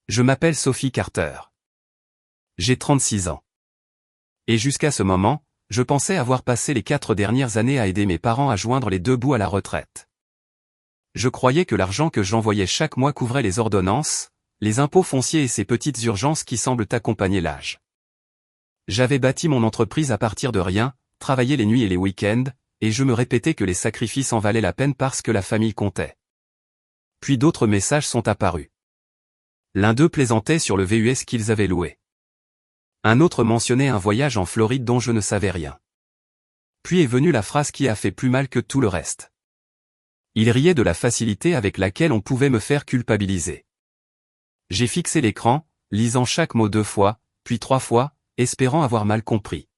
Je m'appelle Sophie Carter. J'ai 36 ans. Et jusqu'à ce moment, je pensais avoir passé les 4 dernières années à aider mes parents à joindre les deux bouts à la retraite. Je croyais que l'argent que j'envoyais chaque mois couvrait les ordonnances, les impôts fonciers et ces petites urgences qui semblent accompagner l'âge. J'avais bâti mon entreprise à partir de rien, travaillé les nuits et les week-ends, et je me répétais que les sacrifices en valaient la peine parce que la famille comptait. Puis d'autres messages sont apparus. L'un d'eux plaisantait sur le VUS qu'ils avaient loué. Un autre mentionnait un voyage en Floride dont je ne savais rien. Puis est venue la phrase qui a fait plus mal que tout le reste. Il riait de la facilité avec laquelle on pouvait me faire culpabiliser. J'ai fixé l'écran, lisant chaque mot 2 fois, puis 3 fois, espérant avoir mal compris.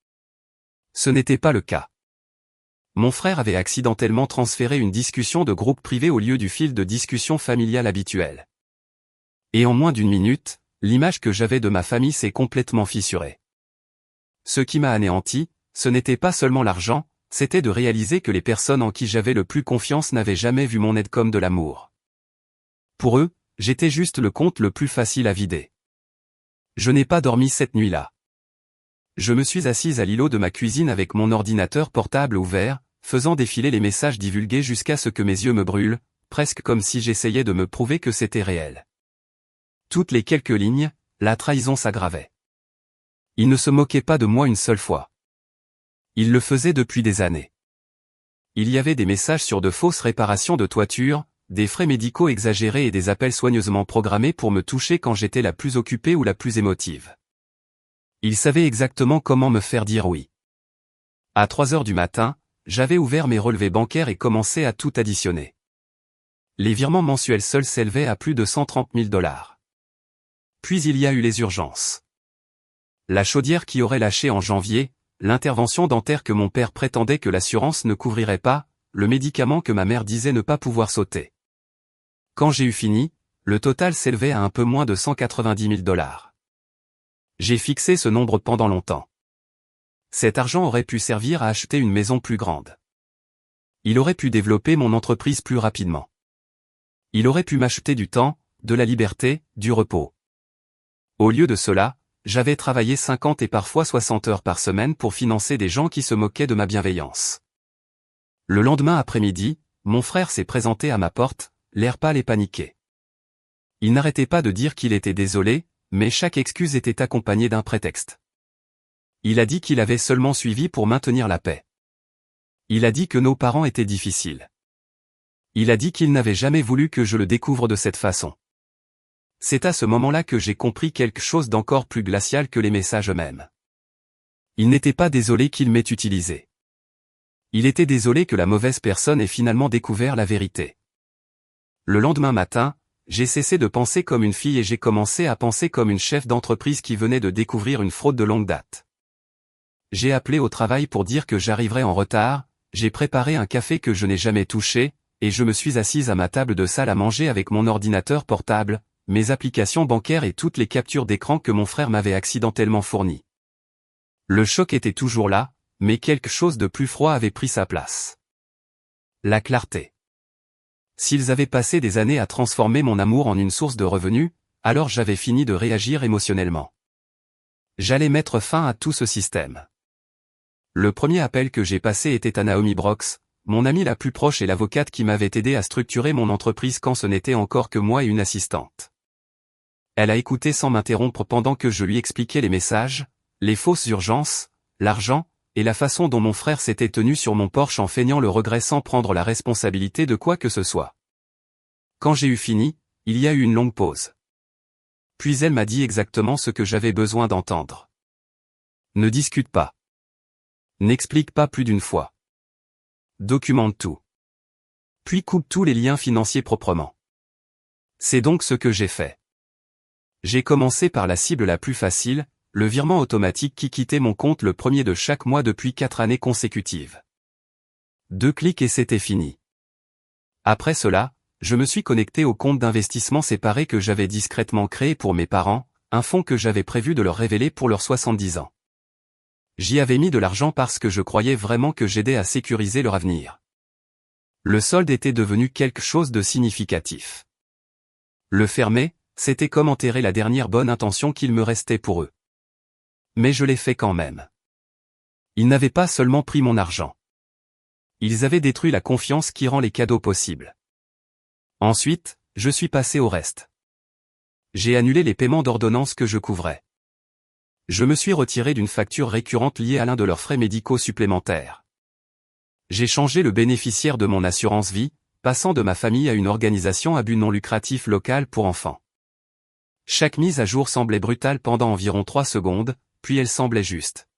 Ce n'était pas le cas. Mon frère avait accidentellement transféré une discussion de groupe privé au lieu du fil de discussion familiale habituel. Et en moins d'une minute, l'image que j'avais de ma famille s'est complètement fissurée. Ce qui m'a anéanti, ce n'était pas seulement l'argent, c'était de réaliser que les personnes en qui j'avais le plus confiance n'avaient jamais vu mon aide comme de l'amour. Pour eux, j'étais juste le compte le plus facile à vider. Je n'ai pas dormi cette nuit-là. Je me suis assise à l'îlot de ma cuisine avec mon ordinateur portable ouvert, faisant défiler les messages divulgués jusqu'à ce que mes yeux me brûlent, presque comme si j'essayais de me prouver que c'était réel. Toutes les quelques lignes, la trahison s'aggravait. Il ne se moquait pas de moi une seule fois. Il le faisait depuis des années. Il y avait des messages sur de fausses réparations de toiture, des frais médicaux exagérés et des appels soigneusement programmés pour me toucher quand j'étais la plus occupée ou la plus émotive. Il savait exactement comment me faire dire oui. À 3 heures du matin, j'avais ouvert mes relevés bancaires et commencé à tout additionner. Les virements mensuels seuls s'élevaient à plus de 130 000 $. Puis il y a eu les urgences. La chaudière qui aurait lâché en janvier, l'intervention dentaire que mon père prétendait que l'assurance ne couvrirait pas, le médicament que ma mère disait ne pas pouvoir sauter. Quand j'ai eu fini, le total s'élevait à un peu moins de 190 000 $. J'ai fixé ce nombre pendant longtemps. Cet argent aurait pu servir à acheter une maison plus grande. Il aurait pu développer mon entreprise plus rapidement. Il aurait pu m'acheter du temps, de la liberté, du repos. Au lieu de cela, j'avais travaillé 50 et parfois 60 heures par semaine pour financer des gens qui se moquaient de ma bienveillance. Le lendemain après-midi, mon frère s'est présenté à ma porte, l'air pâle et paniqué. Il n'arrêtait pas de dire qu'il était désolé, mais chaque excuse était accompagnée d'un prétexte. Il a dit qu'il avait seulement suivi pour maintenir la paix. Il a dit que nos parents étaient difficiles. Il a dit qu'il n'avait jamais voulu que je le découvre de cette façon. C'est à ce moment-là que j'ai compris quelque chose d'encore plus glacial que les messages eux-mêmes. Il n'était pas désolé qu'il m'ait utilisé. Il était désolé que la mauvaise personne ait finalement découvert la vérité. Le lendemain matin, j'ai cessé de penser comme une fille et j'ai commencé à penser comme une chef d'entreprise qui venait de découvrir une fraude de longue date. J'ai appelé au travail pour dire que j'arriverais en retard, j'ai préparé un café que je n'ai jamais touché, et je me suis assise à ma table de salle à manger avec mon ordinateur portable, mes applications bancaires et toutes les captures d'écran que mon frère m'avait accidentellement fournies. Le choc était toujours là, mais quelque chose de plus froid avait pris sa place. La clarté. S'ils avaient passé des années à transformer mon amour en une source de revenus, alors j'avais fini de réagir émotionnellement. J'allais mettre fin à tout ce système. Le premier appel que j'ai passé était à Naomi Brox, mon amie la plus proche et l'avocate qui m'avait aidé à structurer mon entreprise quand ce n'était encore que moi et une assistante. Elle a écouté sans m'interrompre pendant que je lui expliquais les messages, les fausses urgences, l'argent, et la façon dont mon frère s'était tenu sur mon porche en feignant le regret sans prendre la responsabilité de quoi que ce soit. Quand j'ai eu fini, il y a eu une longue pause. Puis elle m'a dit exactement ce que j'avais besoin d'entendre. Ne discute pas. N'explique pas plus d'une fois. Documente tout. Puis coupe tous les liens financiers proprement. C'est donc ce que j'ai fait. J'ai commencé par la cible la plus facile, le virement automatique qui quittait mon compte le premier de chaque mois depuis 4 années consécutives. 2 clics et c'était fini. Après cela, je me suis connecté au compte d'investissement séparé que j'avais discrètement créé pour mes parents, un fonds que j'avais prévu de leur révéler pour leurs 70 ans. J'y avais mis de l'argent parce que je croyais vraiment que j'aidais à sécuriser leur avenir. Le solde était devenu quelque chose de significatif. Le fermer, C'était comme enterrer la dernière bonne intention qu'il me restait pour eux. Mais je l'ai fait quand même. Ils n'avaient pas seulement pris mon argent. Ils avaient détruit la confiance qui rend les cadeaux possibles. Ensuite, je suis passé au reste. J'ai annulé les paiements d'ordonnances que je couvrais. Je me suis retiré d'une facture récurrente liée à l'un de leurs frais médicaux supplémentaires. J'ai changé le bénéficiaire de mon assurance vie, passant de ma famille à une organisation à but non lucratif locale pour enfants. Chaque mise à jour semblait brutale pendant environ 3 secondes, puis elle semblait juste.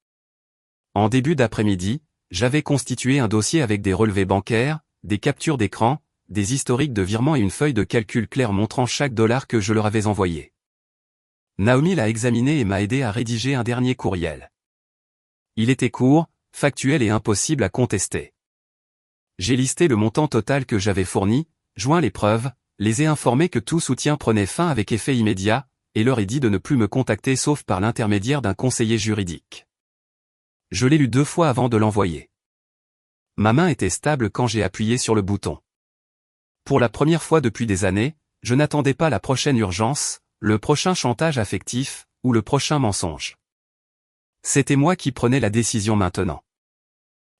En début d'après-midi, j'avais constitué un dossier avec des relevés bancaires, des captures d'écran, des historiques de virements et une feuille de calcul claire montrant chaque dollar que je leur avais envoyé. Naomi l'a examiné et m'a aidé à rédiger un dernier courriel. Il était court, factuel et impossible à contester. J'ai listé le montant total que j'avais fourni, joint les preuves, les ai informés que tout soutien prenait fin avec effet immédiat, et leur ai dit de ne plus me contacter sauf par l'intermédiaire d'un conseiller juridique. Je l'ai lu 2 fois avant de l'envoyer. Ma main était stable quand j'ai appuyé sur le bouton. Pour la première fois depuis des années, je n'attendais pas la prochaine urgence, le prochain chantage affectif, ou le prochain mensonge. C'était moi qui prenais la décision maintenant.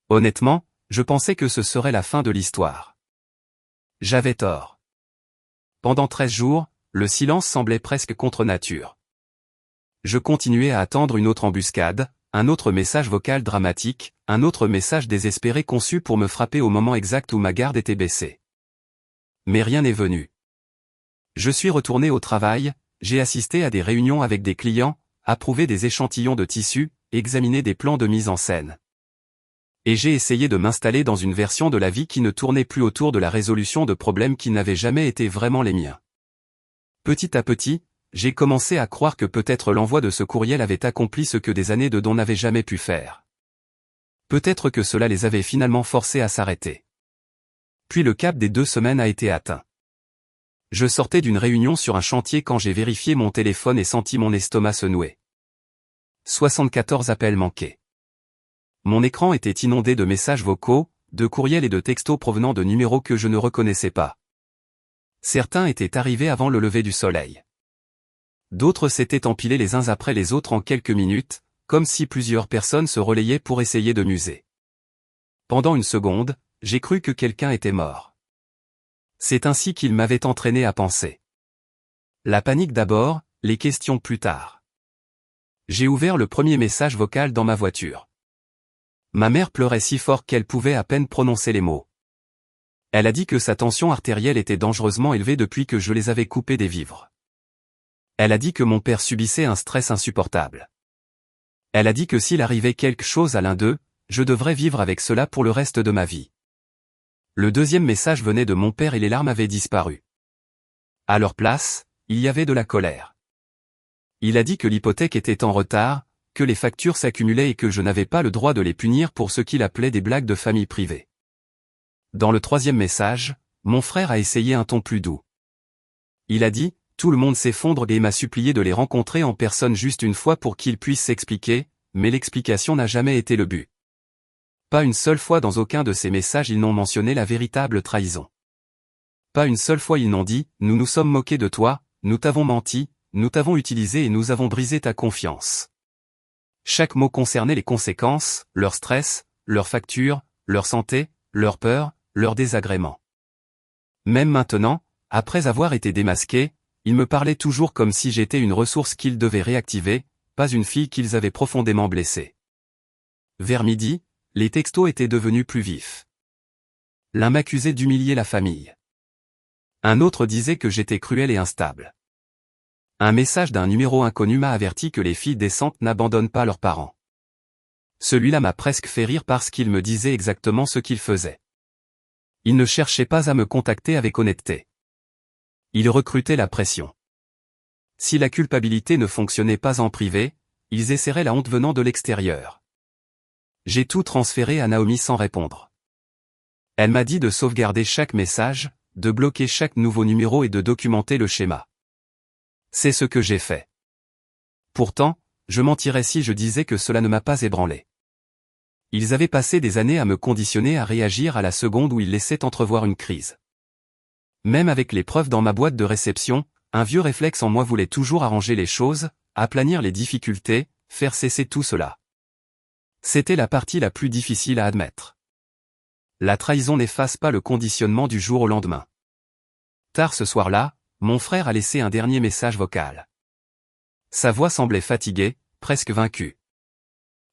Honnêtement, je pensais que ce serait la fin de l'histoire. J'avais tort. Pendant 13 jours, le silence semblait presque contre nature. Je continuais à attendre une autre embuscade, un autre message vocal dramatique, un autre message désespéré conçu pour me frapper au moment exact où ma garde était baissée. Mais rien n'est venu. Je suis retourné au travail, j'ai assisté à des réunions avec des clients, approuvé des échantillons de tissus, examiné des plans de mise en scène. Et j'ai essayé de m'installer dans une version de la vie qui ne tournait plus autour de la résolution de problèmes qui n'avaient jamais été vraiment les miens. Petit à petit, j'ai commencé à croire que peut-être l'envoi de ce courriel avait accompli ce que des années de don n'avaient jamais pu faire. Peut-être que cela les avait finalement forcés à s'arrêter. Puis le cap des 2 semaines a été atteint. Je sortais d'une réunion sur un chantier quand j'ai vérifié mon téléphone et senti mon estomac se nouer. 74 appels manqués. Mon écran était inondé de messages vocaux, de courriels et de textos provenant de numéros que je ne reconnaissais pas. Certains étaient arrivés avant le lever du soleil. D'autres s'étaient empilés les uns après les autres en quelques minutes, comme si plusieurs personnes se relayaient pour essayer de m'user. Pendant une seconde, j'ai cru que quelqu'un était mort. C'est ainsi qu'il m'avait entraîné à penser. La panique d'abord, les questions plus tard. J'ai ouvert le premier message vocal dans ma voiture. Ma mère pleurait si fort qu'elle pouvait à peine prononcer les mots. Elle a dit que sa tension artérielle était dangereusement élevée depuis que je les avais coupés des vivres. Elle a dit que mon père subissait un stress insupportable. Elle a dit que s'il arrivait quelque chose à l'un d'eux, je devrais vivre avec cela pour le reste de ma vie. Le deuxième message venait de mon père et les larmes avaient disparu. À leur place, il y avait de la colère. Il a dit que l'hypothèque était en retard, que les factures s'accumulaient et que je n'avais pas le droit de les punir pour ce qu'il appelait des blagues de famille privée. Dans le troisième message, mon frère a essayé un ton plus doux. Il a dit, tout le monde s'effondre et m'a supplié de les rencontrer en personne juste une fois pour qu'ils puissent s'expliquer, mais l'explication n'a jamais été le but. Pas une seule fois dans aucun de ces messages ils n'ont mentionné la véritable trahison. Pas une seule fois ils n'ont dit, nous nous sommes moqués de toi, nous t'avons menti, nous t'avons utilisé et nous avons brisé ta confiance. Chaque mot concernait les conséquences, leur stress, leur facture, leur santé, leur peur, leur désagrément. Même maintenant, après avoir été démasqué, ils me parlaient toujours comme si j'étais une ressource qu'ils devaient réactiver, pas une fille qu'ils avaient profondément blessée. Vers midi, les textos étaient devenus plus vifs. L'un m'accusait d'humilier la famille. Un autre disait que j'étais cruel et instable. Un message d'un numéro inconnu m'a averti que les filles décentes n'abandonnent pas leurs parents. Celui-là m'a presque fait rire parce qu'il me disait exactement ce qu'il faisait. Il ne cherchait pas à me contacter avec honnêteté. Il recrutait la pression. Si la culpabilité ne fonctionnait pas en privé, ils essaieraient la honte venant de l'extérieur. J'ai tout transféré à Naomi sans répondre. Elle m'a dit de sauvegarder chaque message, de bloquer chaque nouveau numéro et de documenter le schéma. C'est ce que j'ai fait. Pourtant, je mentirais si je disais que cela ne m'a pas ébranlé. Ils avaient passé des années à me conditionner à réagir à la seconde où ils laissaient entrevoir une crise. Même avec les preuves dans ma boîte de réception, un vieux réflexe en moi voulait toujours arranger les choses, aplanir les difficultés, faire cesser tout cela. C'était la partie la plus difficile à admettre. La trahison n'efface pas le conditionnement du jour au lendemain. Tard ce soir-là, mon frère a laissé un dernier message vocal. Sa voix semblait fatiguée, presque vaincue.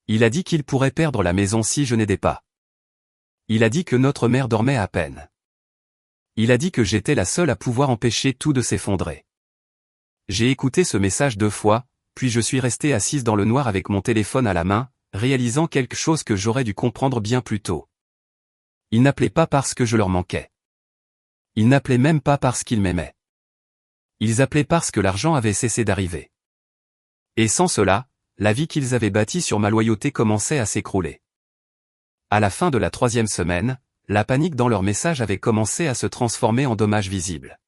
Il a dit qu'il pourrait perdre la maison si je n'aidais pas. Il a dit que notre mère dormait à peine. Il a dit que j'étais la seule à pouvoir empêcher tout de s'effondrer. J'ai écouté ce message 2 fois, puis je suis restée assise dans le noir avec mon téléphone à la main, réalisant quelque chose que j'aurais dû comprendre bien plus tôt. Ils n'appelaient pas parce que je leur manquais. Ils n'appelaient même pas parce qu'ils m'aimaient. Ils appelaient parce que l'argent avait cessé d'arriver. Et sans cela, la vie qu'ils avaient bâtie sur ma loyauté commençait à s'écrouler. À la fin de la 3e semaine, la panique dans leurs messages avait commencé à se transformer en dommages visibles.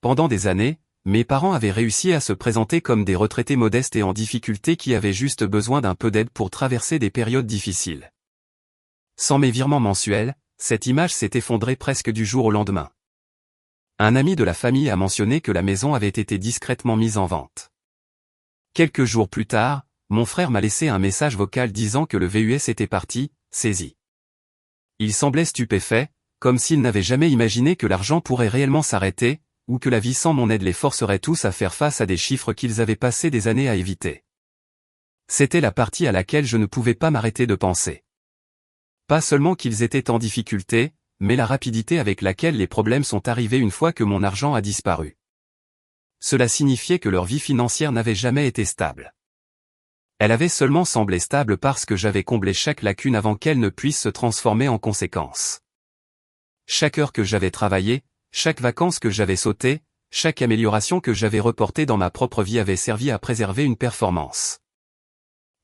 Pendant des années, mes parents avaient réussi à se présenter comme des retraités modestes et en difficulté qui avaient juste besoin d'un peu d'aide pour traverser des périodes difficiles. Sans mes virements mensuels, cette image s'est effondrée presque du jour au lendemain. Un ami de la famille a mentionné que la maison avait été discrètement mise en vente. Quelques jours plus tard, mon frère m'a laissé un message vocal disant que le VUS était parti, saisi. Il semblait stupéfait, comme s'il n'avait jamais imaginé que l'argent pourrait réellement s'arrêter, ou que la vie sans mon aide les forcerait tous à faire face à des chiffres qu'ils avaient passé des années à éviter. C'était la partie à laquelle je ne pouvais pas m'arrêter de penser. Pas seulement qu'ils étaient en difficulté, mais la rapidité avec laquelle les problèmes sont arrivés une fois que mon argent a disparu. Cela signifiait que leur vie financière n'avait jamais été stable. Elle avait seulement semblé stable parce que j'avais comblé chaque lacune avant qu'elle ne puisse se transformer en conséquence. Chaque heure que j'avais travaillée, chaque vacance que j'avais sautée, chaque amélioration que j'avais reportée dans ma propre vie avait servi à préserver une performance.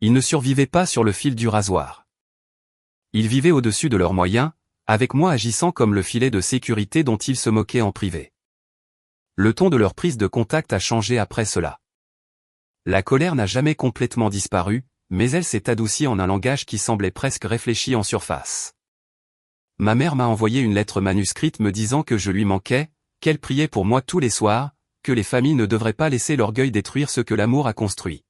Ils ne survivaient pas sur le fil du rasoir. Ils vivaient au-dessus de leurs moyens, avec moi agissant comme le filet de sécurité dont ils se moquaient en privé. Le ton de leur prise de contact a changé après cela. La colère n'a jamais complètement disparu, mais elle s'est adoucie en un langage qui semblait presque réfléchi en surface. Ma mère m'a envoyé une lettre manuscrite me disant que je lui manquais, qu'elle priait pour moi tous les soirs, que les familles ne devraient pas laisser l'orgueil détruire ce que l'amour a construit.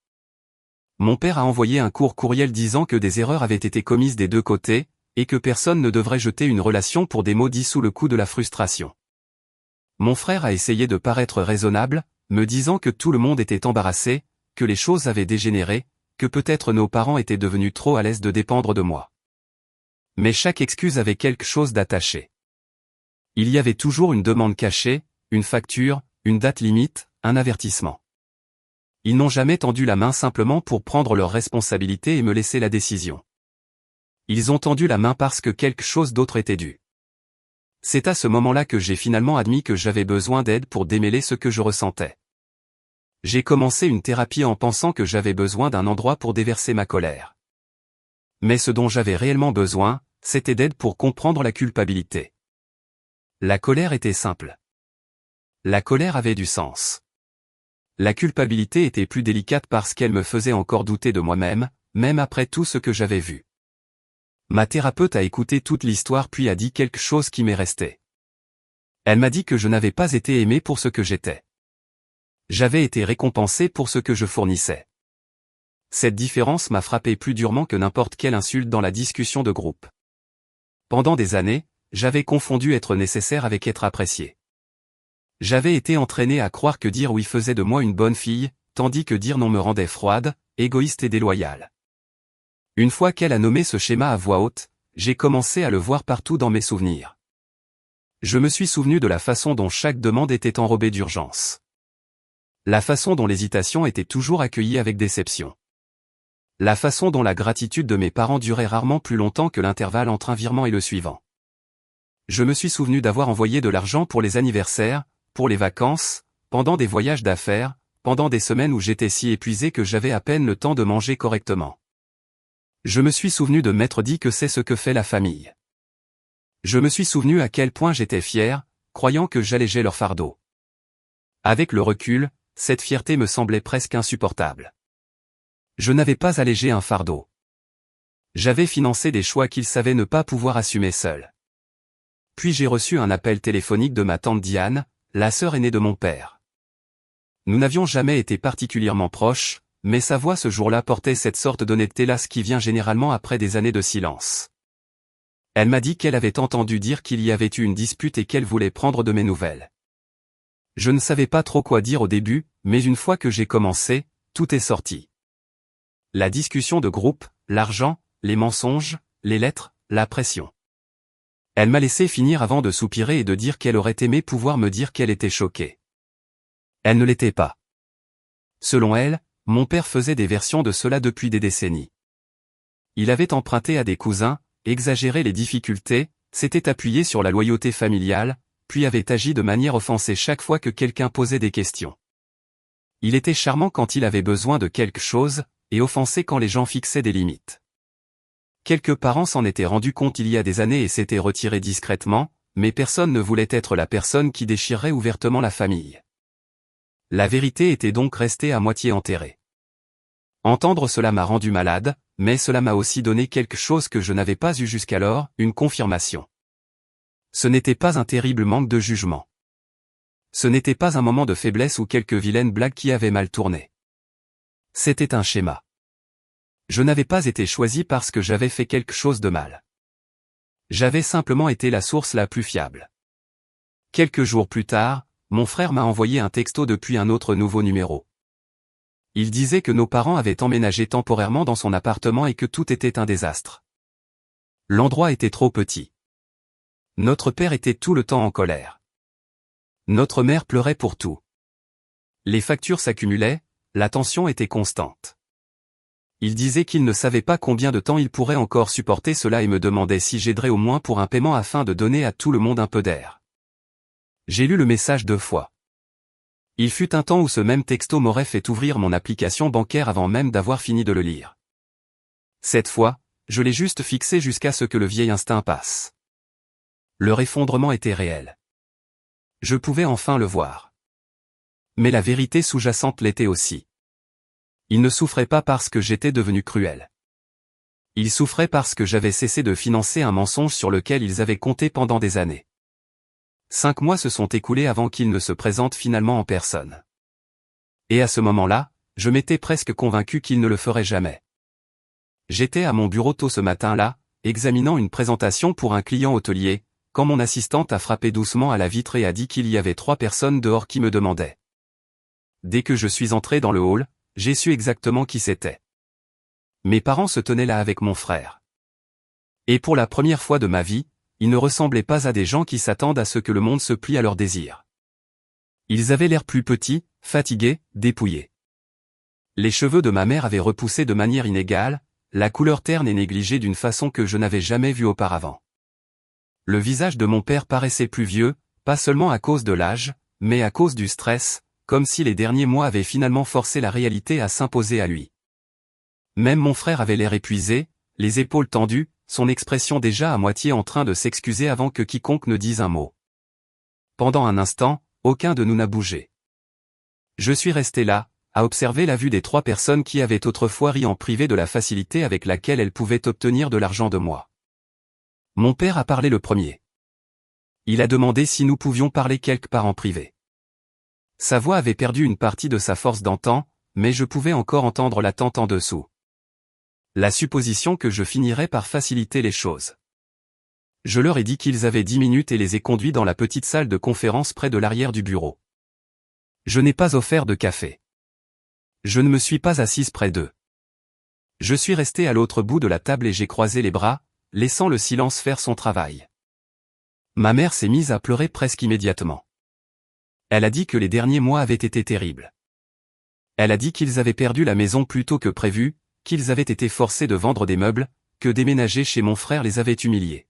Mon père a envoyé un court courriel disant que des erreurs avaient été commises des 2 côtés, et que personne ne devrait jeter une relation pour des mots dits sous le coup de la frustration. Mon frère a essayé de paraître raisonnable, me disant que tout le monde était embarrassé, que les choses avaient dégénéré, que peut-être nos parents étaient devenus trop à l'aise de dépendre de moi. Mais chaque excuse avait quelque chose d'attaché. Il y avait toujours une demande cachée, une facture, une date limite, un avertissement. Ils n'ont jamais tendu la main simplement pour prendre leurs responsabilités et me laisser la décision. Ils ont tendu la main parce que quelque chose d'autre était dû. C'est à ce moment-là que j'ai finalement admis que j'avais besoin d'aide pour démêler ce que je ressentais. J'ai commencé une thérapie en pensant que j'avais besoin d'un endroit pour déverser ma colère. Mais ce dont j'avais réellement besoin, c'était d'aide pour comprendre la culpabilité. La colère était simple. La colère avait du sens. La culpabilité était plus délicate parce qu'elle me faisait encore douter de moi-même, même après tout ce que j'avais vu. Ma thérapeute a écouté toute l'histoire puis a dit quelque chose qui m'est resté. Elle m'a dit que je n'avais pas été aimé pour ce que j'étais. J'avais été récompensé pour ce que je fournissais. Cette différence m'a frappé plus durement que n'importe quelle insulte dans la discussion de groupe. Pendant des années, j'avais confondu être nécessaire avec être apprécié. J'avais été entraîné à croire que dire oui faisait de moi une bonne fille, tandis que dire non me rendait froide, égoïste et déloyale. Une fois qu'elle a nommé ce schéma à voix haute, j'ai commencé à le voir partout dans mes souvenirs. Je me suis souvenu de la façon dont chaque demande était enrobée d'urgence. La façon dont l'hésitation était toujours accueillie avec déception. La façon dont la gratitude de mes parents durait rarement plus longtemps que l'intervalle entre un virement et le suivant. Je me suis souvenu d'avoir envoyé de l'argent pour les anniversaires, pour les vacances, pendant des voyages d'affaires, pendant des semaines où j'étais si épuisé que j'avais à peine le temps de manger correctement. Je me suis souvenu de m'être dit que c'est ce que fait la famille. Je me suis souvenu à quel point j'étais fier, croyant que j'allégeais leur fardeau. Avec le recul, cette fierté me semblait presque insupportable. Je n'avais pas allégé un fardeau. J'avais financé des choix qu'ils savaient ne pas pouvoir assumer seuls. Puis j'ai reçu un appel téléphonique de ma tante Diane, la sœur aînée de mon père. Nous n'avions jamais été particulièrement proches, mais sa voix ce jour-là portait cette sorte d'honnêteté-là qui vient généralement après des années de silence. Elle m'a dit qu'elle avait entendu dire qu'il y avait eu une dispute et qu'elle voulait prendre de mes nouvelles. Je ne savais pas trop quoi dire au début, mais une fois que j'ai commencé, tout est sorti. La discussion de groupe, l'argent, les mensonges, les lettres, la pression. Elle m'a laissé finir avant de soupirer et de dire qu'elle aurait aimé pouvoir me dire qu'elle était choquée. Elle ne l'était pas. Selon elle, mon père faisait des versions de cela depuis des décennies. Il avait emprunté à des cousins, exagéré les difficultés, s'était appuyé sur la loyauté familiale, puis avait agi de manière offensée chaque fois que quelqu'un posait des questions. Il était charmant quand il avait besoin de quelque chose, et offensé quand les gens fixaient des limites. Quelques parents s'en étaient rendus compte il y a des années et s'étaient retirés discrètement, mais personne ne voulait être la personne qui déchirerait ouvertement la famille. La vérité était donc restée à moitié enterrée. Entendre cela m'a rendu malade, mais cela m'a aussi donné quelque chose que je n'avais pas eu jusqu'alors, une confirmation. Ce n'était pas un terrible manque de jugement. Ce n'était pas un moment de faiblesse ou quelques vilaines blagues qui avaient mal tourné. C'était un schéma. Je n'avais pas été choisi parce que j'avais fait quelque chose de mal. J'avais simplement été la source la plus fiable. Quelques jours plus tard, mon frère m'a envoyé un texto depuis un autre nouveau numéro. Il disait que nos parents avaient emménagé temporairement dans son appartement et que tout était un désastre. L'endroit était trop petit. Notre père était tout le temps en colère. Notre mère pleurait pour tout. Les factures s'accumulaient, la tension était constante. Il disait qu'il ne savait pas combien de temps il pourrait encore supporter cela et me demandait si j'aiderais au moins pour un paiement afin de donner à tout le monde un peu d'air. J'ai lu le message 2 fois. Il fut un temps où ce même texto m'aurait fait ouvrir mon application bancaire avant même d'avoir fini de le lire. Cette fois, je l'ai juste fixé jusqu'à ce que le vieil instinct passe. Leur effondrement était réel. Je pouvais enfin le voir. Mais la vérité sous-jacente l'était aussi. Ils ne souffraient pas parce que j'étais devenu cruel. Ils souffraient parce que j'avais cessé de financer un mensonge sur lequel ils avaient compté pendant des années. 5 mois se sont écoulés avant qu'ils ne se présentent finalement en personne. Et à ce moment-là, je m'étais presque convaincu qu'ils ne le feraient jamais. J'étais à mon bureau tôt ce matin-là, examinant une présentation pour un client hôtelier, quand mon assistante a frappé doucement à la vitre et a dit qu'il y avait 3 personnes dehors qui me demandaient. Dès que je suis entré dans le hall, j'ai su exactement qui c'était. Mes parents se tenaient là avec mon frère. Et pour la première fois de ma vie, ils ne ressemblaient pas à des gens qui s'attendent à ce que le monde se plie à leurs désirs. Ils avaient l'air plus petits, fatigués, dépouillés. Les cheveux de ma mère avaient repoussé de manière inégale, la couleur terne et négligée d'une façon que je n'avais jamais vue auparavant. Le visage de mon père paraissait plus vieux, pas seulement à cause de l'âge, mais à cause du stress, comme si les derniers mois avaient finalement forcé la réalité à s'imposer à lui. Même mon frère avait l'air épuisé, les épaules tendues, son expression déjà à moitié en train de s'excuser avant que quiconque ne dise un mot. Pendant un instant, aucun de nous n'a bougé. Je suis resté là, à observer la vue des 3 personnes qui avaient autrefois ri en privé de la facilité avec laquelle elles pouvaient obtenir de l'argent de moi. Mon père a parlé le premier. Il a demandé si nous pouvions parler quelque part en privé. Sa voix avait perdu une partie de sa force d'antan, mais je pouvais encore entendre l'attente en dessous. La supposition que je finirais par faciliter les choses. Je leur ai dit qu'ils avaient 10 minutes et les ai conduits dans la petite salle de conférence près de l'arrière du bureau. Je n'ai pas offert de café. Je ne me suis pas assise près d'eux. Je suis resté à l'autre bout de la table et j'ai croisé les bras, laissant le silence faire son travail. Ma mère s'est mise à pleurer presque immédiatement. Elle a dit que les derniers mois avaient été terribles. Elle a dit qu'ils avaient perdu la maison plus tôt que prévu, qu'ils avaient été forcés de vendre des meubles, que déménager chez mon frère les avait humiliés.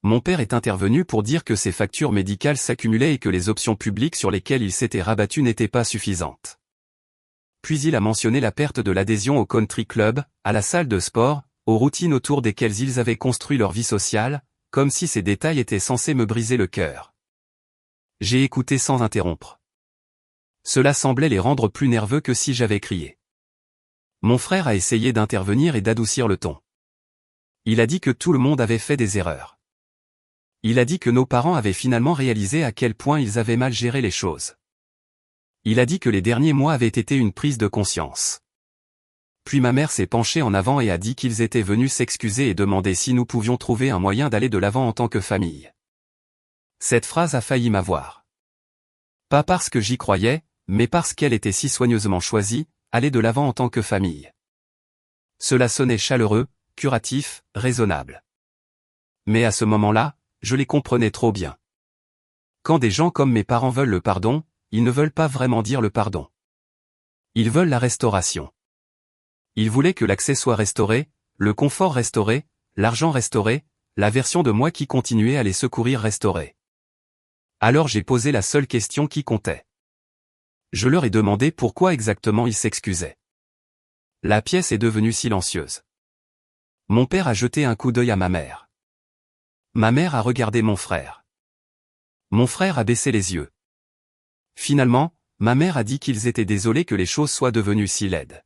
Mon père est intervenu pour dire que ses factures médicales s'accumulaient et que les options publiques sur lesquelles il s'était rabattu n'étaient pas suffisantes. Puis il a mentionné la perte de l'adhésion au country club, à la salle de sport, aux routines autour desquelles ils avaient construit leur vie sociale, comme si ces détails étaient censés me briser le cœur. J'ai écouté sans interrompre. Cela semblait les rendre plus nerveux que si j'avais crié. Mon frère a essayé d'intervenir et d'adoucir le ton. Il a dit que tout le monde avait fait des erreurs. Il a dit que nos parents avaient finalement réalisé à quel point ils avaient mal géré les choses. Il a dit que les derniers mois avaient été une prise de conscience. Puis ma mère s'est penchée en avant et a dit qu'ils étaient venus s'excuser et demander si nous pouvions trouver un moyen d'aller de l'avant en tant que famille. Cette phrase a failli m'avoir. Pas parce que j'y croyais, mais parce qu'elle était si soigneusement choisie, aller de l'avant en tant que famille. Cela sonnait chaleureux, curatif, raisonnable. Mais à ce moment-là, je les comprenais trop bien. Quand des gens comme mes parents veulent le pardon, ils ne veulent pas vraiment dire le pardon. Ils veulent la restauration. Ils voulaient que l'accès soit restauré, le confort restauré, l'argent restauré, la version de moi qui continuait à les secourir restaurée. Alors j'ai posé la seule question qui comptait. Je leur ai demandé pourquoi exactement ils s'excusaient. La pièce est devenue silencieuse. Mon père a jeté un coup d'œil à ma mère. Ma mère a regardé mon frère. Mon frère a baissé les yeux. Finalement, ma mère a dit qu'ils étaient désolés que les choses soient devenues si laides.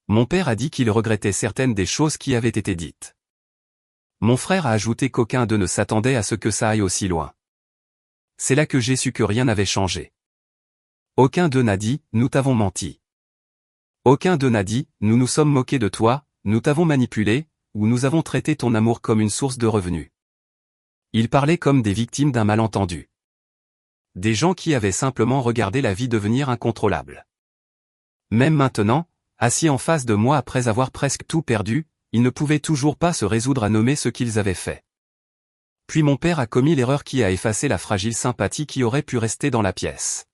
Mon père a dit qu'il regrettait certaines des choses qui avaient été dites. Mon frère a ajouté qu'aucun d'eux ne s'attendait à ce que ça aille aussi loin. C'est là que j'ai su que rien n'avait changé. Aucun d'eux n'a dit « nous t'avons menti ». Aucun d'eux n'a dit « nous nous sommes moqués de toi, nous t'avons manipulé » ou « nous avons traité ton amour comme une source de revenus ». Ils parlaient comme des victimes d'un malentendu. Des gens qui avaient simplement regardé la vie devenir incontrôlable. Même maintenant, assis en face de moi après avoir presque tout perdu, ils ne pouvaient toujours pas se résoudre à nommer ce qu'ils avaient fait. Puis mon père a commis l'erreur qui a effacé la fragile sympathie qui aurait pu rester dans la pièce.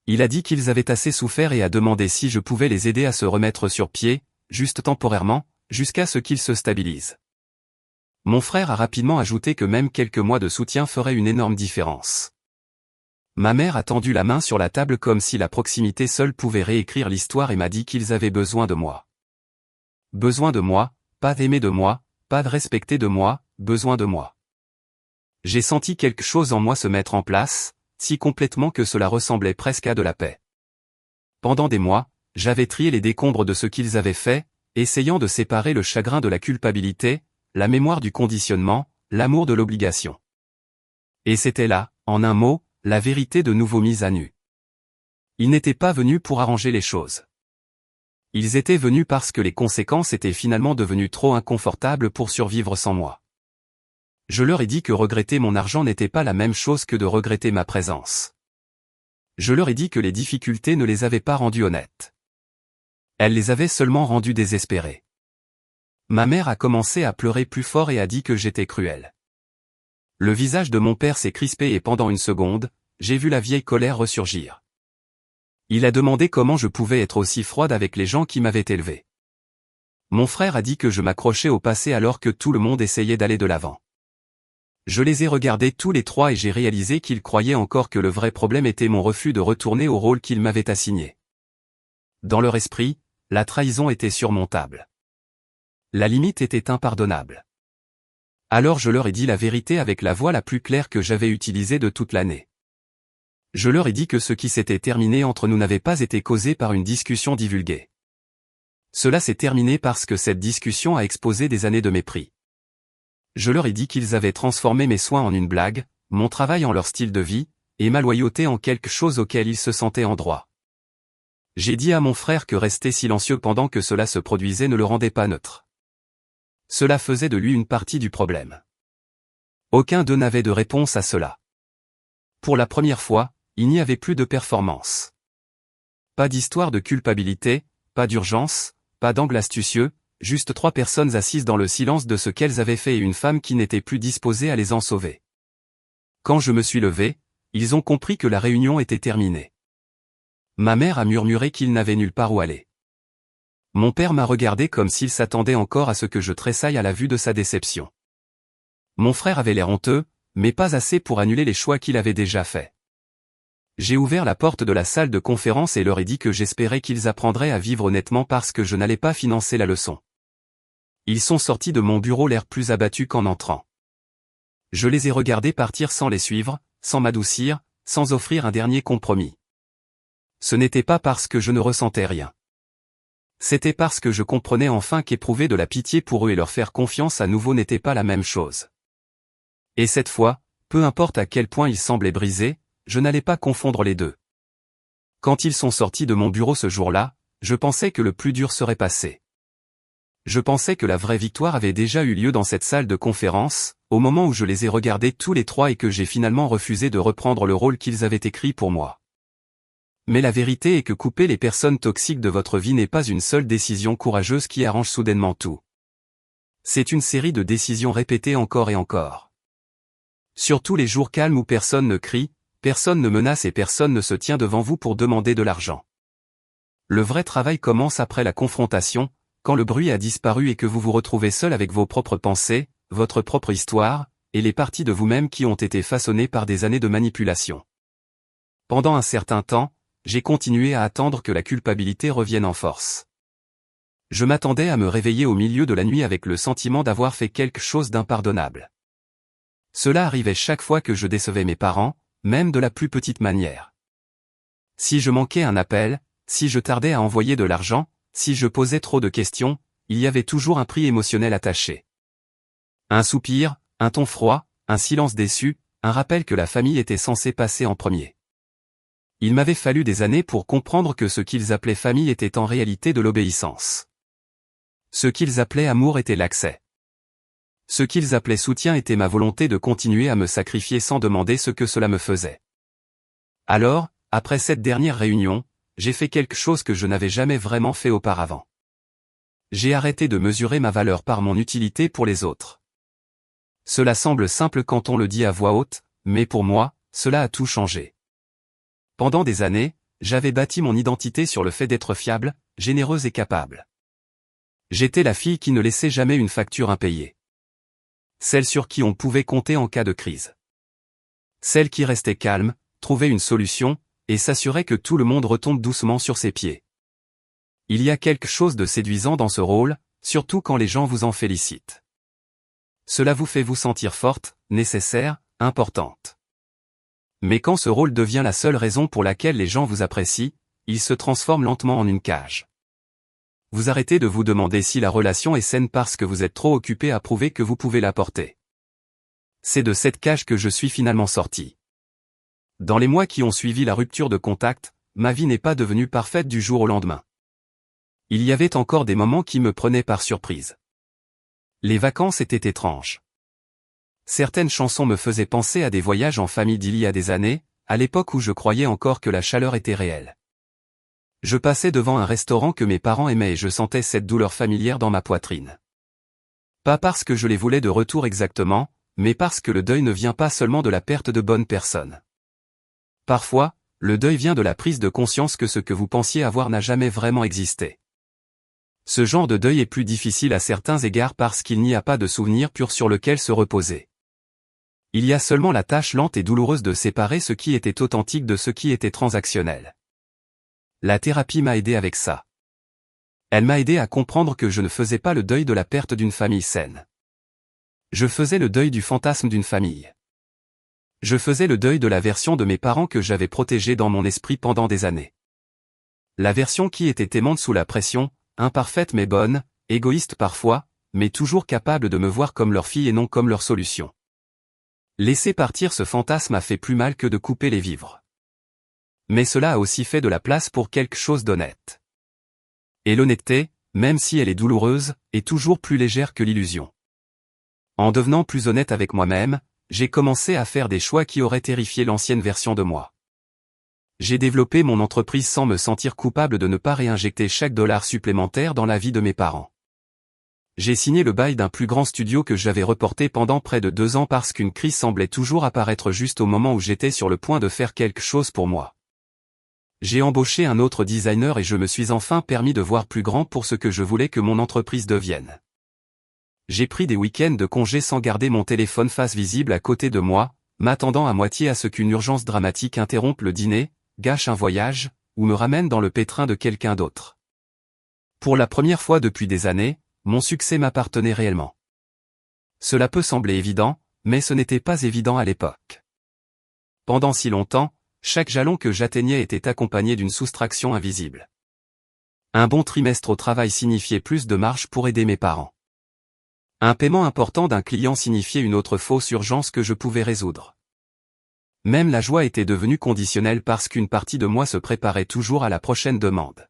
Il a dit qu'ils avaient assez souffert et a demandé si je pouvais les aider à se remettre sur pied, juste temporairement, jusqu'à ce qu'ils se stabilisent. Mon frère a rapidement ajouté que même quelques mois de soutien feraient une énorme différence. Ma mère a tendu la main sur la table comme si la proximité seule pouvait réécrire l'histoire et m'a dit qu'ils avaient besoin de moi. Besoin de moi, pas d'aimer de moi, pas de respecter de moi, besoin de moi. J'ai senti quelque chose en moi se mettre en place, si complètement que cela ressemblait presque à de la paix. Pendant des mois, j'avais trié les décombres de ce qu'ils avaient fait, essayant de séparer le chagrin de la culpabilité, la mémoire du conditionnement, l'amour de l'obligation. Et c'était là, en un mot, la vérité de nouveau mise à nu. Ils n'étaient pas venus pour arranger les choses. Ils étaient venus parce que les conséquences étaient finalement devenues trop inconfortables pour survivre sans moi. Je leur ai dit que regretter mon argent n'était pas la même chose que de regretter ma présence. Je leur ai dit que les difficultés ne les avaient pas rendus honnêtes. Elles les avaient seulement rendus désespérés. Ma mère a commencé à pleurer plus fort et a dit que j'étais cruel. Le visage de mon père s'est crispé et pendant une seconde, j'ai vu la vieille colère ressurgir. Il a demandé comment je pouvais être aussi froide avec les gens qui m'avaient élevé. Mon frère a dit que je m'accrochais au passé alors que tout le monde essayait d'aller de l'avant. Je les ai regardés tous les trois et j'ai réalisé qu'ils croyaient encore que le vrai problème était mon refus de retourner au rôle qu'ils m'avaient assigné. Dans leur esprit, la trahison était surmontable. La limite était impardonnable. Alors je leur ai dit la vérité avec la voix la plus claire que j'avais utilisée de toute l'année. Je leur ai dit que ce qui s'était terminé entre nous n'avait pas été causé par une discussion divulguée. Cela s'est terminé parce que cette discussion a exposé des années de mépris. Je leur ai dit qu'ils avaient transformé mes soins en une blague, mon travail en leur style de vie, et ma loyauté en quelque chose auquel ils se sentaient en droit. J'ai dit à mon frère que rester silencieux pendant que cela se produisait ne le rendait pas neutre. Cela faisait de lui une partie du problème. Aucun d'eux n'avait de réponse à cela. Pour la première fois, il n'y avait plus de performance. Pas d'histoire de culpabilité, pas d'urgence, pas d'angle astucieux, juste trois personnes assises dans le silence de ce qu'elles avaient fait et une femme qui n'était plus disposée à les en sauver. Quand je me suis levé, ils ont compris que la réunion était terminée. Ma mère a murmuré qu'il n'avait nulle part où aller. Mon père m'a regardé comme s'il s'attendait encore à ce que je tressaille à la vue de sa déception. Mon frère avait l'air honteux, mais pas assez pour annuler les choix qu'il avait déjà faits. J'ai ouvert la porte de la salle de conférence et leur ai dit que j'espérais qu'ils apprendraient à vivre honnêtement parce que je n'allais pas financer la leçon. Ils sont sortis de mon bureau l'air plus abattus qu'en entrant. Je les ai regardés partir sans les suivre, sans m'adoucir, sans offrir un dernier compromis. Ce n'était pas parce que je ne ressentais rien. C'était parce que je comprenais enfin qu'éprouver de la pitié pour eux et leur faire confiance à nouveau n'était pas la même chose. Et cette fois, peu importe à quel point ils semblaient brisés, je n'allais pas confondre les deux. Quand ils sont sortis de mon bureau ce jour-là, je pensais que le plus dur serait passé. Je pensais que la vraie victoire avait déjà eu lieu dans cette salle de conférence, au moment où je les ai regardés tous les trois et que j'ai finalement refusé de reprendre le rôle qu'ils avaient écrit pour moi. Mais la vérité est que couper les personnes toxiques de votre vie n'est pas une seule décision courageuse qui arrange soudainement tout. C'est une série de décisions répétées encore et encore. Surtout les jours calmes où personne ne crie, personne ne menace et personne ne se tient devant vous pour demander de l'argent. Le vrai travail commence après la confrontation, quand le bruit a disparu et que vous vous retrouvez seul avec vos propres pensées, votre propre histoire, et les parties de vous-même qui ont été façonnées par des années de manipulation. Pendant un certain temps, j'ai continué à attendre que la culpabilité revienne en force. Je m'attendais à me réveiller au milieu de la nuit avec le sentiment d'avoir fait quelque chose d'impardonnable. Cela arrivait chaque fois que je décevais mes parents, même de la plus petite manière. Si je manquais un appel, si je tardais à envoyer de l'argent, si je posais trop de questions, il y avait toujours un prix émotionnel attaché. Un soupir, un ton froid, un silence déçu, un rappel que la famille était censée passer en premier. Il m'avait fallu des années pour comprendre que ce qu'ils appelaient famille était en réalité de l'obéissance. Ce qu'ils appelaient amour était l'accès. Ce qu'ils appelaient soutien était ma volonté de continuer à me sacrifier sans demander ce que cela me faisait. Alors, après cette dernière réunion, j'ai fait quelque chose que je n'avais jamais vraiment fait auparavant. J'ai arrêté de mesurer ma valeur par mon utilité pour les autres. Cela semble simple quand on le dit à voix haute, mais pour moi, cela a tout changé. Pendant des années, j'avais bâti mon identité sur le fait d'être fiable, généreuse et capable. J'étais la fille qui ne laissait jamais une facture impayée. Celle sur qui on pouvait compter en cas de crise. Celle qui restait calme, trouvait une solution, et s'assurait que tout le monde retombe doucement sur ses pieds. Il y a quelque chose de séduisant dans ce rôle, surtout quand les gens vous en félicitent. Cela vous fait vous sentir forte, nécessaire, importante. Mais quand ce rôle devient la seule raison pour laquelle les gens vous apprécient, il se transforme lentement en une cage. Vous arrêtez de vous demander si la relation est saine parce que vous êtes trop occupé à prouver que vous pouvez la porter. C'est de cette cage que je suis finalement sorti. Dans les mois qui ont suivi la rupture de contact, ma vie n'est pas devenue parfaite du jour au lendemain. Il y avait encore des moments qui me prenaient par surprise. Les vacances étaient étranges. Certaines chansons me faisaient penser à des voyages en famille d'il y a des années, à l'époque où je croyais encore que la chaleur était réelle. Je passais devant un restaurant que mes parents aimaient et je sentais cette douleur familière dans ma poitrine. Pas parce que je les voulais de retour exactement, mais parce que le deuil ne vient pas seulement de la perte de bonnes personnes. Parfois, le deuil vient de la prise de conscience que ce que vous pensiez avoir n'a jamais vraiment existé. Ce genre de deuil est plus difficile à certains égards parce qu'il n'y a pas de souvenir pur sur lequel se reposer. Il y a seulement la tâche lente et douloureuse de séparer ce qui était authentique de ce qui était transactionnel. La thérapie m'a aidé avec ça. Elle m'a aidé à comprendre que je ne faisais pas le deuil de la perte d'une famille saine. Je faisais le deuil du fantasme d'une famille. Je faisais le deuil de la version de mes parents que j'avais protégée dans mon esprit pendant des années. La version qui était aimante sous la pression, imparfaite mais bonne, égoïste parfois, mais toujours capable de me voir comme leur fille et non comme leur solution. Laisser partir ce fantasme a fait plus mal que de couper les vivres. Mais cela a aussi fait de la place pour quelque chose d'honnête. Et l'honnêteté, même si elle est douloureuse, est toujours plus légère que l'illusion. En devenant plus honnête avec moi-même, j'ai commencé à faire des choix qui auraient terrifié l'ancienne version de moi. J'ai développé mon entreprise sans me sentir coupable de ne pas réinjecter chaque dollar supplémentaire dans la vie de mes parents. J'ai signé le bail d'un plus grand studio que j'avais reporté pendant près de 2 ans parce qu'une crise semblait toujours apparaître juste au moment où j'étais sur le point de faire quelque chose pour moi. J'ai embauché un autre designer et je me suis enfin permis de voir plus grand pour ce que je voulais que mon entreprise devienne. J'ai pris des week-ends de congé sans garder mon téléphone face visible à côté de moi, m'attendant à moitié à ce qu'une urgence dramatique interrompe le dîner, gâche un voyage, ou me ramène dans le pétrin de quelqu'un d'autre. Pour la première fois depuis des années, mon succès m'appartenait réellement. Cela peut sembler évident, mais ce n'était pas évident à l'époque. Pendant si longtemps, chaque jalon que j'atteignais était accompagné d'une soustraction invisible. Un bon trimestre au travail signifiait plus de marge pour aider mes parents. Un paiement important d'un client signifiait une autre fausse urgence que je pouvais résoudre. Même la joie était devenue conditionnelle parce qu'une partie de moi se préparait toujours à la prochaine demande.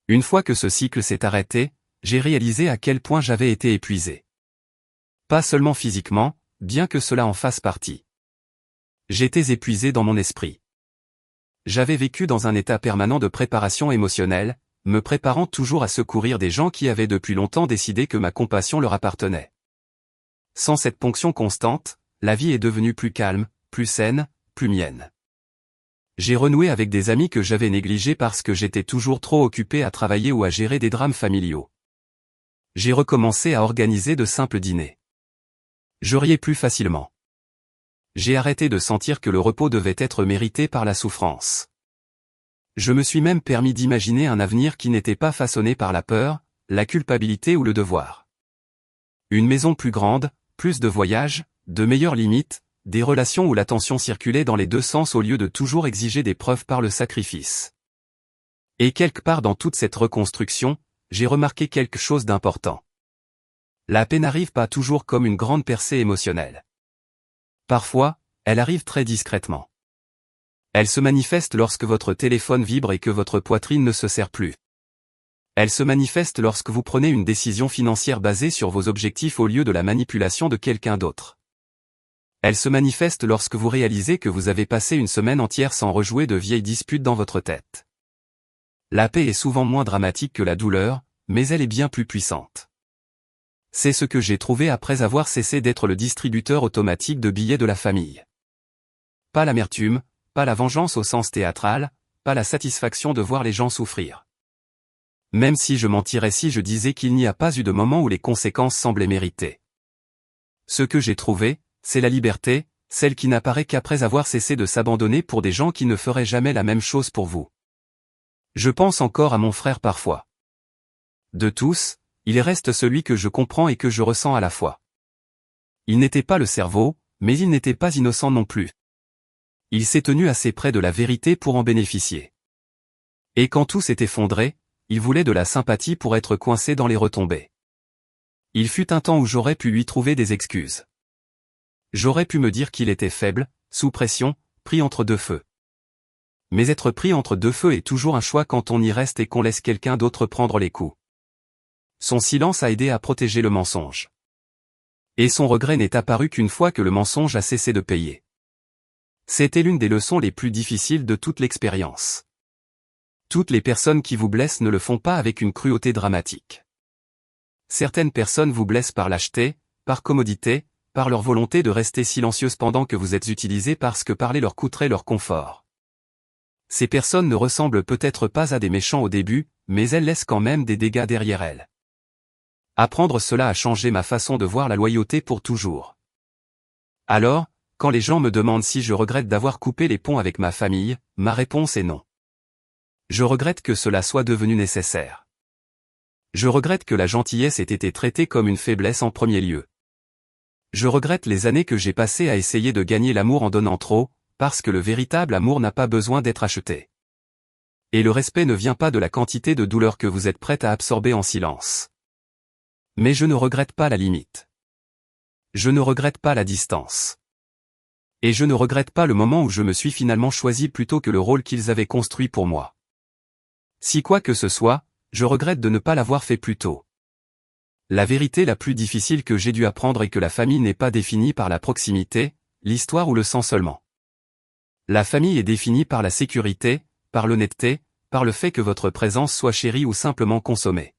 Une fois que ce cycle s'est arrêté, j'ai réalisé à quel point j'avais été épuisé. Pas seulement physiquement, bien que cela en fasse partie. J'étais épuisé dans mon esprit. J'avais vécu dans un état permanent de préparation émotionnelle, me préparant toujours à secourir des gens qui avaient depuis longtemps décidé que ma compassion leur appartenait. Sans cette ponction constante, la vie est devenue plus calme, plus saine, plus mienne. J'ai renoué avec des amis que j'avais négligés parce que j'étais toujours trop occupé à travailler ou à gérer des drames familiaux. J'ai recommencé à organiser de simples dîners. Je riais plus facilement. J'ai arrêté de sentir que le repos devait être mérité par la souffrance. Je me suis même permis d'imaginer un avenir qui n'était pas façonné par la peur, la culpabilité ou le devoir. Une maison plus grande, plus de voyages, de meilleures limites, des relations où l'attention circulait dans les deux sens au lieu de toujours exiger des preuves par le sacrifice. Et quelque part dans toute cette reconstruction, j'ai remarqué quelque chose d'important. La paix n'arrive pas toujours comme une grande percée émotionnelle. Parfois, elle arrive très discrètement. Elle se manifeste lorsque votre téléphone vibre et que votre poitrine ne se serre plus. Elle se manifeste lorsque vous prenez une décision financière basée sur vos objectifs au lieu de la manipulation de quelqu'un d'autre. Elle se manifeste lorsque vous réalisez que vous avez passé une semaine entière sans rejouer de vieilles disputes dans votre tête. La paix est souvent moins dramatique que la douleur, mais elle est bien plus puissante. C'est ce que j'ai trouvé après avoir cessé d'être le distributeur automatique de billets de la famille. Pas l'amertume, pas la vengeance au sens théâtral, pas la satisfaction de voir les gens souffrir. Même si je mentirais si je disais qu'il n'y a pas eu de moment où les conséquences semblaient méritées. Ce que j'ai trouvé, c'est la liberté, celle qui n'apparaît qu'après avoir cessé de s'abandonner pour des gens qui ne feraient jamais la même chose pour vous. Je pense encore à mon frère parfois. De tous, il reste celui que je comprends et que je ressens à la fois. Il n'était pas le cerveau, mais il n'était pas innocent non plus. Il s'est tenu assez près de la vérité pour en bénéficier. Et quand tout s'est effondré, il voulait de la sympathie pour être coincé dans les retombées. Il fut un temps où j'aurais pu lui trouver des excuses. J'aurais pu me dire qu'il était faible, sous pression, pris entre deux feux. Mais être pris entre deux feux est toujours un choix quand on y reste et qu'on laisse quelqu'un d'autre prendre les coups. Son silence a aidé à protéger le mensonge. Et son regret n'est apparu qu'une fois que le mensonge a cessé de payer. C'était l'une des leçons les plus difficiles de toute l'expérience. Toutes les personnes qui vous blessent ne le font pas avec une cruauté dramatique. Certaines personnes vous blessent par lâcheté, par commodité, par leur volonté de rester silencieuses pendant que vous êtes utilisé parce que parler leur coûterait leur confort. Ces personnes ne ressemblent peut-être pas à des méchants au début, mais elles laissent quand même des dégâts derrière elles. Apprendre cela a changé ma façon de voir la loyauté pour toujours. Alors, quand les gens me demandent si je regrette d'avoir coupé les ponts avec ma famille, ma réponse est non. Je regrette que cela soit devenu nécessaire. Je regrette que la gentillesse ait été traitée comme une faiblesse en premier lieu. Je regrette les années que j'ai passées à essayer de gagner l'amour en donnant trop, parce que le véritable amour n'a pas besoin d'être acheté. Et le respect ne vient pas de la quantité de douleur que vous êtes prête à absorber en silence. Mais je ne regrette pas la limite. Je ne regrette pas la distance. Et je ne regrette pas le moment où je me suis finalement choisi plutôt que le rôle qu'ils avaient construit pour moi. Si quoi que ce soit, je regrette de ne pas l'avoir fait plus tôt. La vérité la plus difficile que j'ai dû apprendre est que la famille n'est pas définie par la proximité, l'histoire ou le sang seulement. La famille est définie par la sécurité, par l'honnêteté, par le fait que votre présence soit chérie ou simplement consommée.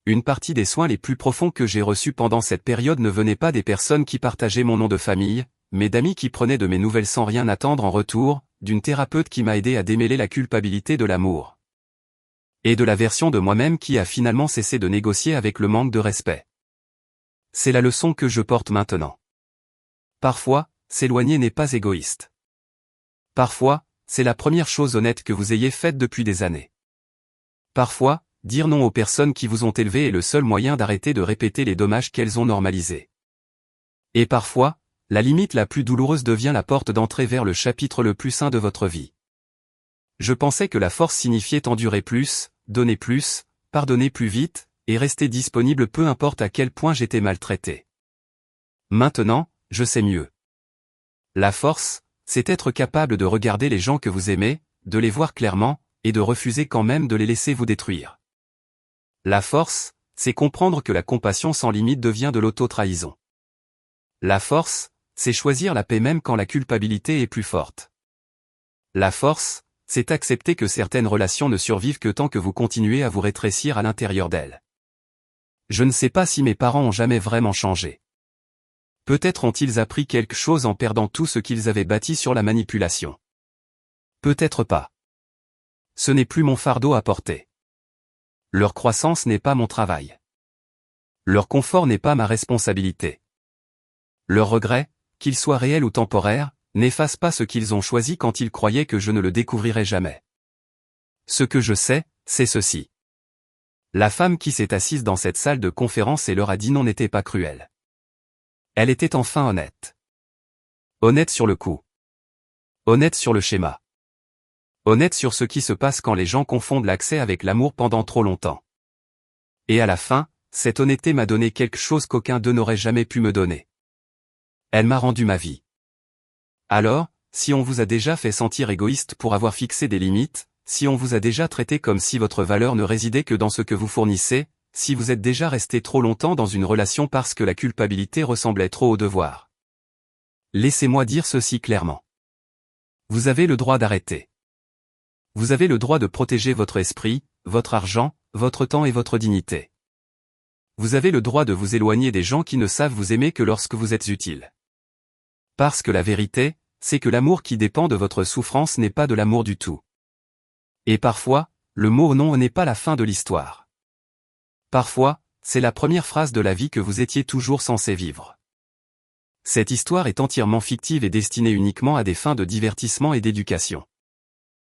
Une partie des soins les plus profonds que j'ai reçus pendant cette période ne venaient pas des personnes qui partageaient mon nom de famille, mais d'amis qui prenaient de mes nouvelles sans rien attendre en retour, d'une thérapeute qui m'a aidé à démêler la culpabilité de l'amour. Et de la version de moi-même qui a finalement cessé de négocier avec le manque de respect. C'est la leçon que je porte maintenant. Parfois, s'éloigner n'est pas égoïste. Parfois, c'est la première chose honnête que vous ayez faite depuis des années. Parfois, dire non aux personnes qui vous ont élevé est le seul moyen d'arrêter de répéter les dommages qu'elles ont normalisés. Et parfois, la limite la plus douloureuse devient la porte d'entrée vers le chapitre le plus sain de votre vie. Je pensais que la force signifiait endurer plus, donner plus, pardonner plus vite, et rester disponible peu importe à quel point j'étais maltraité. Maintenant, je sais mieux. La force, c'est être capable de regarder les gens que vous aimez, de les voir clairement, et de refuser quand même de les laisser vous détruire. La force, c'est comprendre que la compassion sans limite devient de l'auto-trahison. La force, c'est choisir la paix même quand la culpabilité est plus forte. La force, c'est accepter que certaines relations ne survivent que tant que vous continuez à vous rétrécir à l'intérieur d'elles. Je ne sais pas si mes parents ont jamais vraiment changé. Peut-être ont-ils appris quelque chose en perdant tout ce qu'ils avaient bâti sur la manipulation. Peut-être pas. Ce n'est plus mon fardeau à porter. Leur croissance n'est pas mon travail. Leur confort n'est pas ma responsabilité. Leurs regrets, qu'ils soient réels ou temporaires, n'effacent pas ce qu'ils ont choisi quand ils croyaient que je ne le découvrirais jamais. Ce que je sais, c'est ceci. La femme qui s'est assise dans cette salle de conférence et leur a dit non n'était pas cruelle. Elle était enfin honnête. Honnête sur le coup. Honnête sur le schéma. Honnête sur ce qui se passe quand les gens confondent l'accès avec l'amour pendant trop longtemps. Et à la fin, cette honnêteté m'a donné quelque chose qu'aucun d'eux n'aurait jamais pu me donner. Elle m'a rendu ma vie. Alors, si on vous a déjà fait sentir égoïste pour avoir fixé des limites, si on vous a déjà traité comme si votre valeur ne résidait que dans ce que vous fournissez, si vous êtes déjà resté trop longtemps dans une relation parce que la culpabilité ressemblait trop au devoir. Laissez-moi dire ceci clairement. Vous avez le droit d'arrêter. Vous avez le droit de protéger votre esprit, votre argent, votre temps et votre dignité. Vous avez le droit de vous éloigner des gens qui ne savent vous aimer que lorsque vous êtes utile. Parce que la vérité, c'est que l'amour qui dépend de votre souffrance n'est pas de l'amour du tout. Et parfois, le mot non n'est pas la fin de l'histoire. Parfois, c'est la première phrase de la vie que vous étiez toujours censé vivre. Cette histoire est entièrement fictive et destinée uniquement à des fins de divertissement et d'éducation.